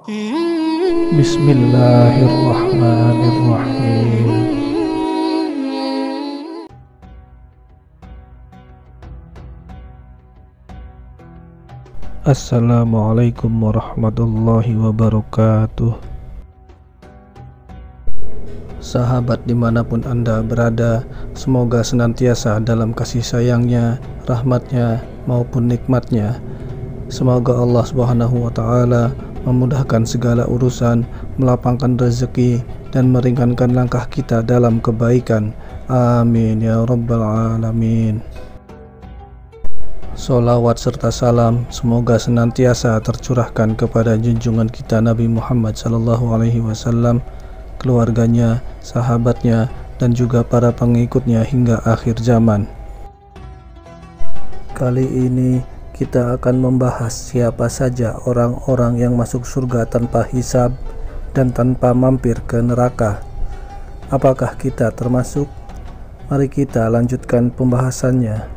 Bismillahirrahmanirrahim. Assalamualaikum warahmatullahi wabarakatuh. Sahabat dimanapun Anda berada, semoga senantiasa dalam kasih sayangnya, rahmatnya maupun nikmatnya. Semoga Allah Subhanahu wa Ta'ala memudahkan segala urusan, melapangkan rezeki, dan meringankan langkah kita dalam kebaikan. Amin ya rabbal alamin. Sholawat serta salam semoga senantiasa tercurahkan kepada junjungan kita Nabi Muhammad SAW, keluarganya, sahabatnya, dan juga para pengikutnya hingga akhir zaman. Kali ini kita akan membahas siapa saja orang-orang yang masuk surga tanpa hisab dan tanpa mampir ke neraka. Apakah kita termasuk? Mari kita lanjutkan pembahasannya.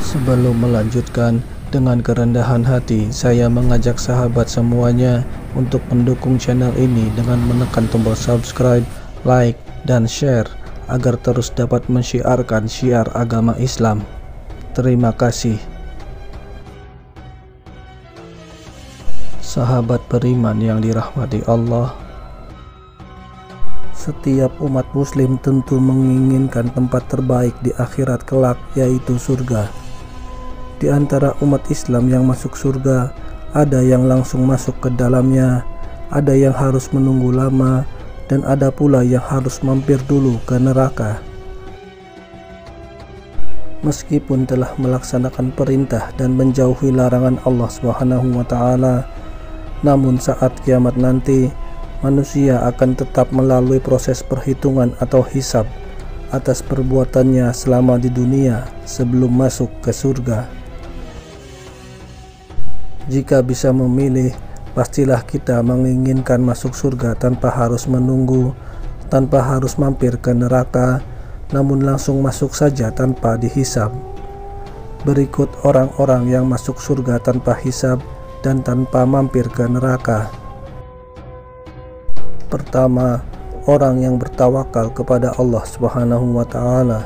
Sebelum melanjutkan, dengan kerendahan hati saya mengajak sahabat semuanya untuk mendukung channel ini dengan menekan tombol subscribe, like, dan share agar terus dapat mensyiarkan syiar agama Islam. Terima kasih. Sahabat beriman yang dirahmati Allah, setiap umat muslim tentu menginginkan tempat terbaik di akhirat kelak, yaitu surga. Di antara umat Islam yang masuk surga, ada yang langsung masuk ke dalamnya, ada yang harus menunggu lama, dan ada pula yang harus mampir dulu ke neraka. Meskipun telah melaksanakan perintah dan menjauhi larangan Allah Subhanahu wa Ta'ala, namun saat kiamat nanti, manusia akan tetap melalui proses perhitungan atau hisab atas perbuatannya selama di dunia sebelum masuk ke surga. Jika bisa memilih, pastilah kita menginginkan masuk surga tanpa harus menunggu, tanpa harus mampir ke neraka, namun langsung masuk saja tanpa dihisab. Berikut orang-orang yang masuk surga tanpa hisab dan tanpa mampir ke neraka. Pertama, orang yang bertawakal kepada Allah Subhanahu wa Ta'ala.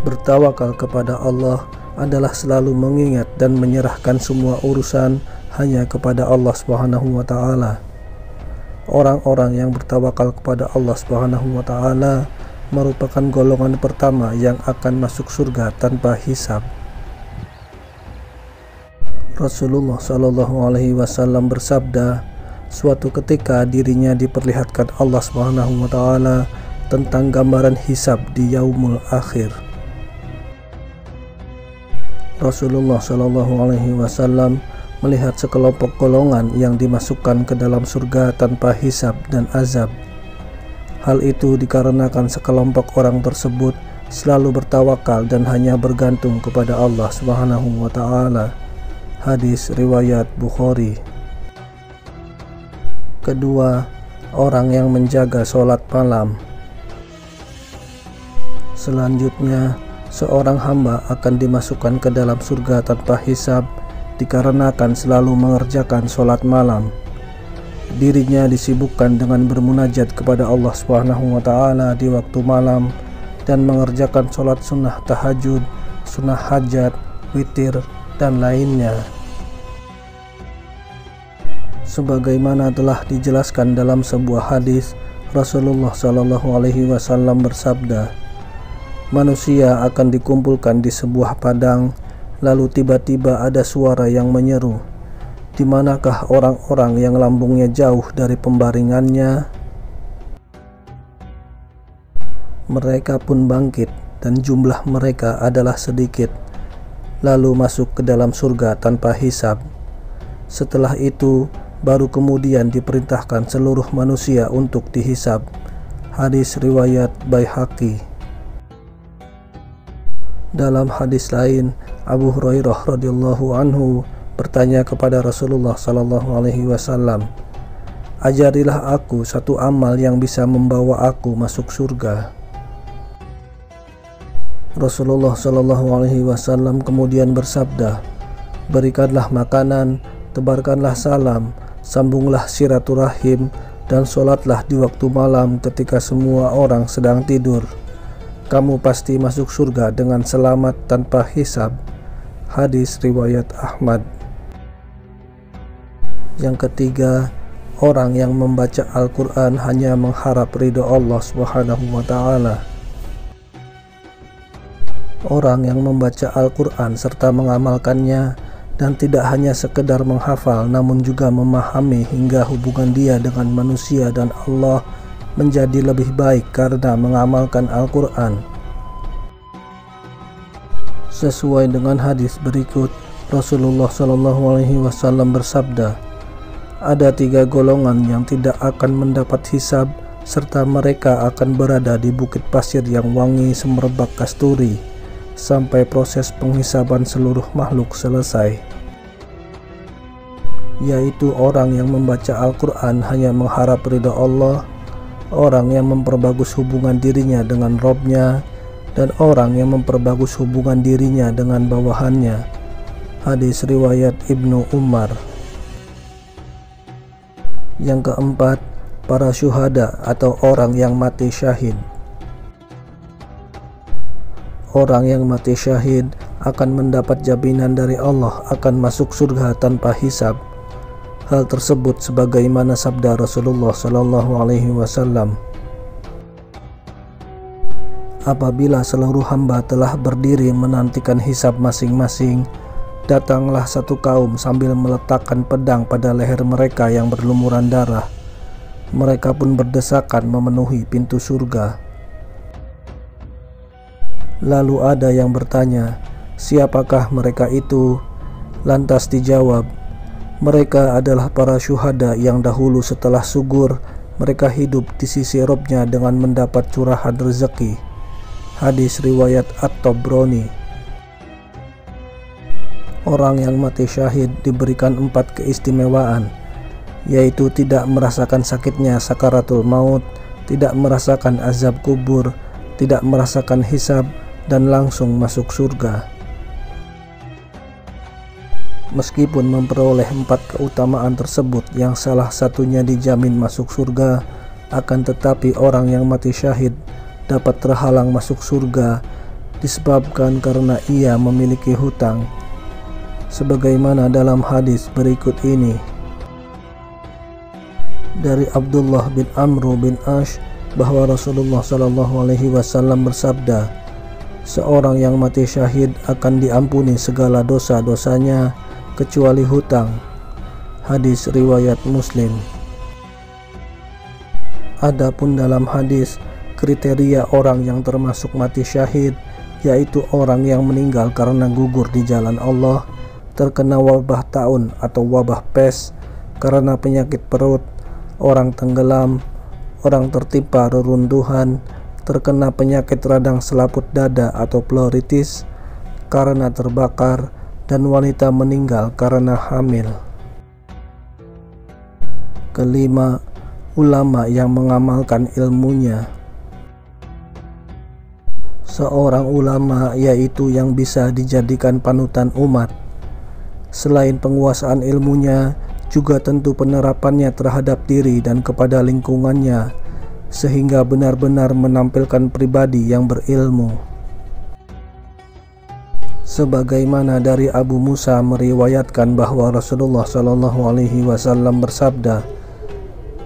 Bertawakal kepada Allah adalah selalu mengingat dan menyerahkan semua urusan hanya kepada Allah Subhanahu wa Ta'ala. Orang-orang yang bertawakal kepada Allah Subhanahu wa Ta'ala merupakan golongan pertama yang akan masuk surga tanpa hisab. Rasulullah SAW bersabda, suatu ketika dirinya diperlihatkan Allah Subhanahu wa Ta'ala tentang gambaran hisab di yaumul akhir. Rasulullah SAW melihat sekelompok golongan yang dimasukkan ke dalam surga tanpa hisab dan azab. Hal itu dikarenakan sekelompok orang tersebut selalu bertawakal dan hanya bergantung kepada Allah Subhanahu wa Ta'ala. Hadis riwayat Bukhari. Kedua, orang yang menjaga sholat malam. Selanjutnya, seorang hamba akan dimasukkan ke dalam surga tanpa hisab dikarenakan selalu mengerjakan sholat malam. Dirinya disibukkan dengan bermunajat kepada Allah Subhanahu wa Ta'ala di waktu malam dan mengerjakan sholat sunnah tahajud, sunnah hajat, witir, dan lainnya. Sebagaimana telah dijelaskan dalam sebuah hadis, Rasulullah SAW bersabda, manusia akan dikumpulkan di sebuah padang, lalu tiba-tiba ada suara yang menyeru, "Di manakah orang-orang yang lambungnya jauh dari pembaringannya?" Mereka pun bangkit dan jumlah mereka adalah sedikit, lalu masuk ke dalam surga tanpa hisab. Setelah itu baru kemudian diperintahkan seluruh manusia untuk dihisab. Hadis riwayat Baihaqi. Dalam hadis lain, Abu Hurairah radhiyallahu anhu bertanya kepada Rasulullah SAW, "Ajarilah aku satu amal yang bisa membawa aku masuk surga." Rasulullah SAW kemudian bersabda, "Berikanlah makanan, tebarkanlah salam, sambunglah silaturahim, dan sholatlah di waktu malam ketika semua orang sedang tidur. Kamu pasti masuk surga dengan selamat tanpa hisab. Hadis riwayat Ahmad. Yang ketiga, orang yang membaca Al-Quran hanya mengharap ridho Allah Subhanahu wa Ta'ala. Orang yang membaca Al-Quran serta mengamalkannya dan tidak hanya sekedar menghafal namun juga memahami hingga hubungan dia dengan manusia dan Allah menjadi lebih baik karena mengamalkan Al-Quran. Sesuai dengan hadis berikut, Rasulullah SAW bersabda, ada 3 golongan yang tidak akan mendapat hisab serta mereka akan berada di bukit pasir yang wangi semerbak kasturi sampai proses penghisaban seluruh makhluk selesai, yaitu orang yang membaca Al-Quran hanya mengharap ridha Allah, orang yang memperbagus hubungan dirinya dengan Robnya, dan orang yang memperbagus hubungan dirinya dengan bawahannya. Hadis riwayat Ibnu Umar. Yang keempat, para syuhada atau orang yang mati syahid. Orang yang mati syahid akan mendapat jaminan dari Allah akan masuk surga tanpa hisab. Hal tersebut sebagaimana sabda Rasulullah SAW, apabila seluruh hamba telah berdiri menantikan hisab masing-masing, datanglah satu kaum sambil meletakkan pedang pada leher mereka yang berlumuran darah. Mereka pun berdesakan memenuhi pintu surga. Lalu ada yang bertanya, siapakah mereka itu? Lantas dijawab, mereka adalah para syuhada yang dahulu setelah sugur mereka hidup di sisi Robnya dengan mendapat curahan rezeki. Hadis riwayat At-Tabrani. Orang yang mati syahid diberikan 4 keistimewaan, yaitu tidak merasakan sakitnya sakaratul maut, tidak merasakan azab kubur, tidak merasakan hisab, dan langsung masuk surga. Meskipun memperoleh 4 keutamaan tersebut yang salah satunya dijamin masuk surga, akan tetapi orang yang mati syahid dapat terhalang masuk surga disebabkan karena ia memiliki hutang. Sebagaimana dalam hadis berikut ini. Dari Abdullah bin Amr bin Ash bahwa Rasulullah SAW bersabda, seorang yang mati syahid akan diampuni segala dosa-dosanya kecuali hutang. Hadis riwayat Muslim. Adapun dalam hadis, kriteria orang yang termasuk mati syahid yaitu orang yang meninggal karena gugur di jalan Allah, terkena wabah taun atau wabah pes, karena penyakit perut, orang tenggelam, orang tertimpa reruntuhan, terkena penyakit radang selaput dada atau pleuritis, karena terbakar, dan wanita meninggal karena hamil. Kelima, ulama yang mengamalkan ilmunya. Seorang ulama yaitu yang bisa dijadikan panutan umat. Selain penguasaan ilmunya, juga tentu penerapannya terhadap diri dan kepada lingkungannya, sehingga benar-benar menampilkan pribadi yang berilmu. Sebagaimana dari Abu Musa meriwayatkan bahwa Rasulullah SAW bersabda,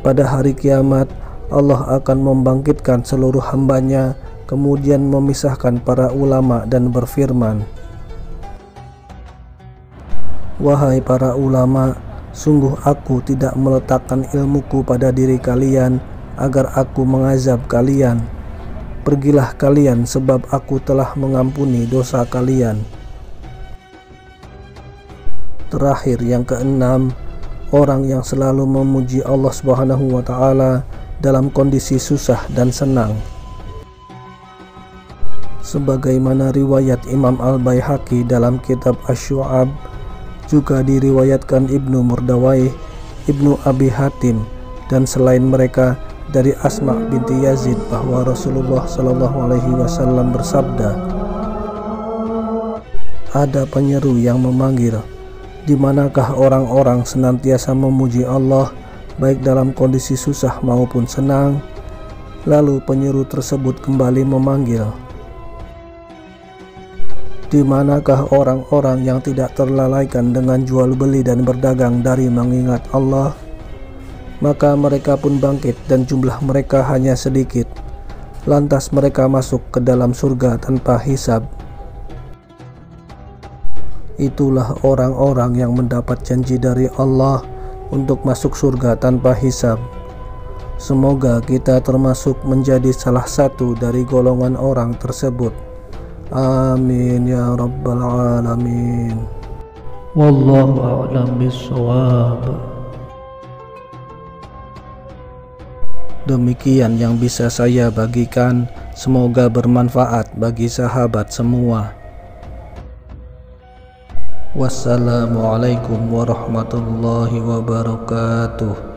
pada hari kiamat Allah akan membangkitkan seluruh hambanya, kemudian memisahkan para ulama dan berfirman, wahai para ulama, sungguh aku tidak meletakkan ilmuku pada diri kalian agar aku mengazab kalian. Pergilah kalian sebab aku telah mengampuni dosa kalian. Terakhir, yang keenam, orang yang selalu memuji Allah Subhanahu wa Ta'ala dalam kondisi susah dan senang. Sebagaimana riwayat Imam Al-Baihaqi dalam kitab Asy-Syu'ab, juga diriwayatkan Ibnu Murdawai, Ibnu Abi Hatim, dan selain mereka dari Asma binti Yazid bahwa Rasulullah SAW bersabda, ada penyeru yang memanggil, Di manakah orang-orang senantiasa memuji Allah baik dalam kondisi susah maupun senang? Lalu penyeru tersebut kembali memanggil, di manakah orang-orang yang tidak terlalaikan dengan jual beli dan berdagang dari mengingat Allah? Maka mereka pun bangkit dan jumlah mereka hanya sedikit. Lantas mereka masuk ke dalam surga tanpa hisab. Itulah orang-orang yang mendapat janji dari Allah untuk masuk surga tanpa hisab. Semoga kita termasuk menjadi salah satu dari golongan orang tersebut. Amin ya rabbal alamin. Wallahu a'lam bishawab. Demikian yang bisa saya bagikan, semoga bermanfaat bagi sahabat semua. Wassalamualaikum warahmatullahi wabarakatuh.